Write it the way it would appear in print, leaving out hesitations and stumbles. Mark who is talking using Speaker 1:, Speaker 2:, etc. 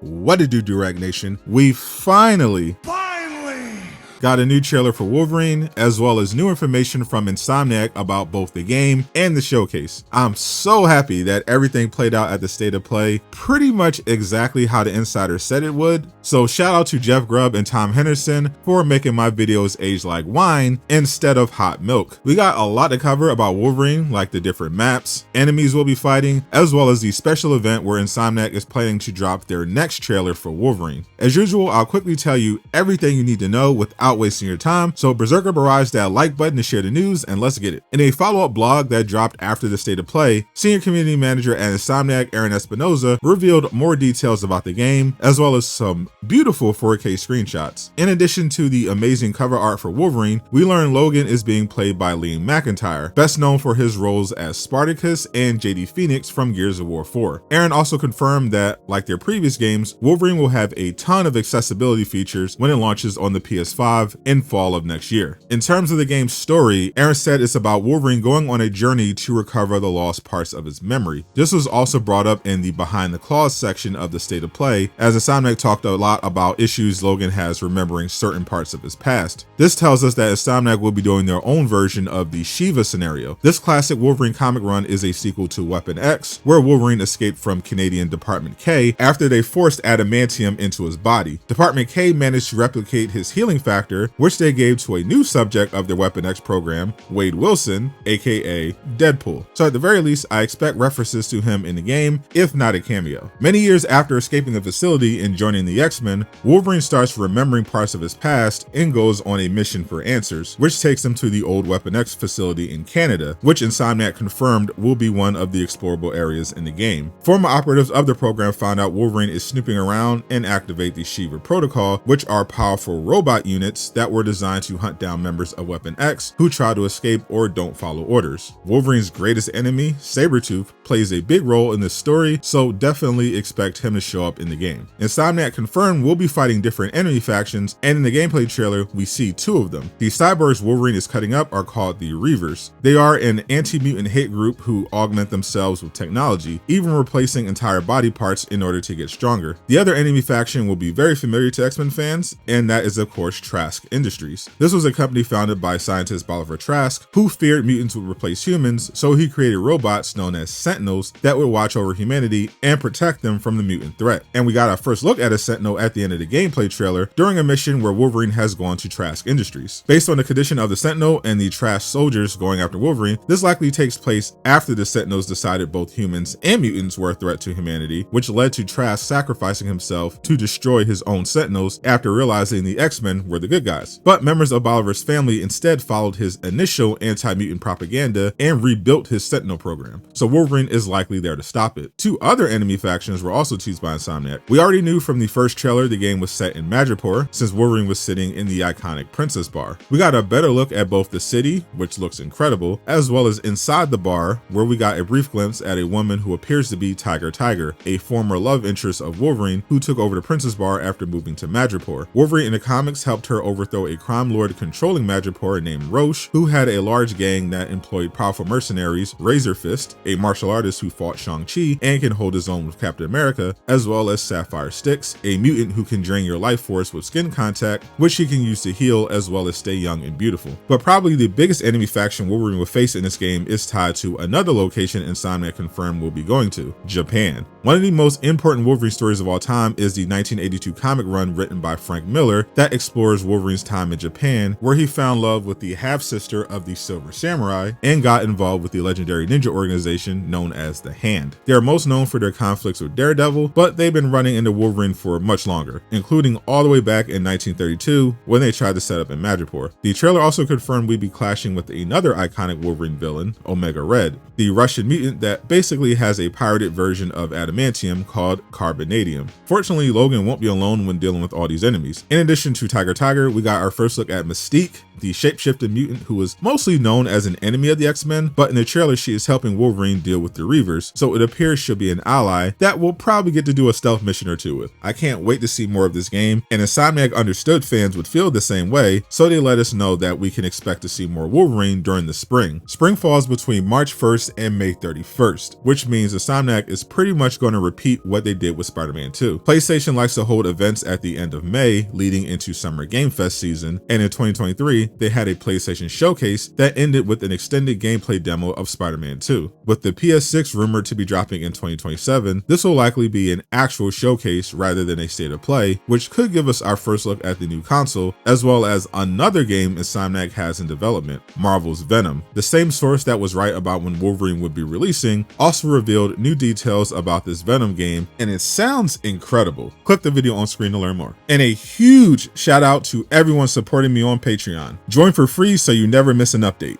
Speaker 1: What it do, Durag Nation? We finally got a new trailer for Wolverine, as well as new information from Insomniac about both the game and the showcase. I'm so happy that everything played out at the state of play pretty much exactly how the insider said it would. So shout out to Jeff Grubb and Tom Henderson for making my videos age like wine instead of hot milk. We got a lot to cover about Wolverine, like the different maps, enemies we'll be fighting, as well as the special event where Insomniac is planning to drop their next trailer for Wolverine. As usual, I'll quickly tell you everything you need to know without wasting your time, so Berserker barrage that like button to share the news, and let's get it. In a follow-up blog that dropped after the state of play, senior community manager at Insomniac Aaron Espinoza revealed more details about the game, as well as some beautiful 4K screenshots. In addition to the amazing cover art for Wolverine, we learned Logan is being played by McIntyre, best known for his roles as Spartacus and JD Phoenix from Gears of War 4. Aaron also confirmed that, like their previous games, Wolverine will have a ton of accessibility features when it launches on the PS5 in fall of next year. In terms of the game's story, Aaron said it's about Wolverine going on a journey to recover the lost parts of his memory. This was also brought up in the Behind the Claws section of the State of Play, as Insomniac talked a lot about issues Logan has remembering certain parts of his past. This tells us that Insomniac will be doing their own version of the Shiva scenario. This classic Wolverine comic run is a sequel to Weapon X, where Wolverine escaped from Canadian Department K after they forced adamantium into his body. Department K managed to replicate his healing factor, which they gave to a new subject of their Weapon X program, Wade Wilson, aka Deadpool. So at the very least, I expect references to him in the game, if not a cameo. Many years after escaping the facility and joining the X-Men, Wolverine starts remembering parts of his past and goes on a mission for answers, which takes him to the old Weapon X facility in Canada, which Insomniac confirmed will be one of the explorable areas in the game. Former operatives of the program found out Wolverine is snooping around and activate the Shiva protocol, which are powerful robot units that were designed to hunt down members of Weapon X who try to escape or don't follow orders. Wolverine's greatest enemy, Sabretooth, plays a big role in this story, so definitely expect him to show up in the game. Insomniac confirmed we'll be fighting different enemy factions, and in the gameplay trailer, we see two of them. The cyborgs Wolverine is cutting up are called the Reavers. They are an anti-mutant hate group who augment themselves with technology, even replacing entire body parts in order to get stronger. The other enemy faction will be very familiar to X-Men fans, and that is of course Trask Industries. This was a company founded by scientist Bolivar Trask, who feared mutants would replace humans, so he created robots known as Sentinels that would watch over humanity and protect them from the mutant threat. And we got our first look at a Sentinel at the end of the gameplay trailer during a mission where Wolverine has gone to Trask Industries. Based on the condition of the Sentinel and the Trask soldiers going after Wolverine, this likely takes place after the Sentinels decided both humans and mutants were a threat to humanity, which led to Trask sacrificing himself to destroy his own Sentinels after realizing the X-Men were the good guys. But members of Bolivar's family instead followed his initial anti-mutant propaganda and rebuilt his Sentinel program, so Wolverine is likely there to stop it. Two other enemy factions were also teased by Insomniac. We already knew from the first trailer the game was set in Madripoor, since Wolverine was sitting in the iconic Princess Bar. We got a better look at both the city, which looks incredible, as well as inside the bar, where we got a brief glimpse at a woman who appears to be Tiger, a former love interest of Wolverine who took over the Princess Bar after moving to Madripoor. Wolverine in the comics helped her overthrow a crime lord controlling Madripoor named Roche, who had a large gang that employed powerful mercenaries, Razor Fist, a martial artist who fought Shang-Chi and can hold his own with Captain America, as well as Sapphire Styx, a mutant who can drain your life force with skin contact, which he can use to heal as well as stay young and beautiful. But probably the biggest enemy faction Wolverine will face in this game is tied to another location Insomniac confirmed we'll be going to, Japan. One of the most important Wolverine stories of all time is the 1982 comic run written by Frank Miller that explores Wolverine's time in Japan, where he found love with the half-sister of the Silver Samurai and got involved with the legendary ninja organization known as the Hand. They are most known for their conflicts with Daredevil, but they've been running into Wolverine for much longer, including all the way back in 1932 when they tried to set up in Madripoor. The trailer also confirmed we'd be clashing with another iconic Wolverine villain, Omega Red, the Russian mutant that basically has a pirated version of adamantium called carbonadium. Fortunately, Logan won't be alone when dealing with all these enemies. In addition to Tiger, we got our first look at Mystique, the shapeshifting mutant who is mostly known as an enemy of the X-Men, but in the trailer she is helping Wolverine deal with with the Reavers, so it appears she'll be an ally that we'll probably get to do a stealth mission or two with. I can't wait to see more of this game, and Insomniac understood fans would feel the same way, so they let us know that we can expect to see more Wolverine during the spring. Spring falls between March 1st and May 31st, which means Insomniac is pretty much going to repeat what they did with Spider-Man 2. PlayStation likes to hold events at the end of May leading into Summer Game Fest season, and in 2023 they had a PlayStation showcase that ended with an extended gameplay demo of Spider-Man 2. With the PS6 rumored to be dropping in 2027, this will likely be an actual showcase rather than a state of play, which could give us our first look at the new console, as well as another game Insomniac has in development, Marvel's Venom. The same source that was right about when Wolverine would be releasing also revealed new details about this Venom game, and it sounds incredible. Click the video on screen to learn more. And a huge shout out to everyone supporting me on Patreon. Join for free so you never miss an update.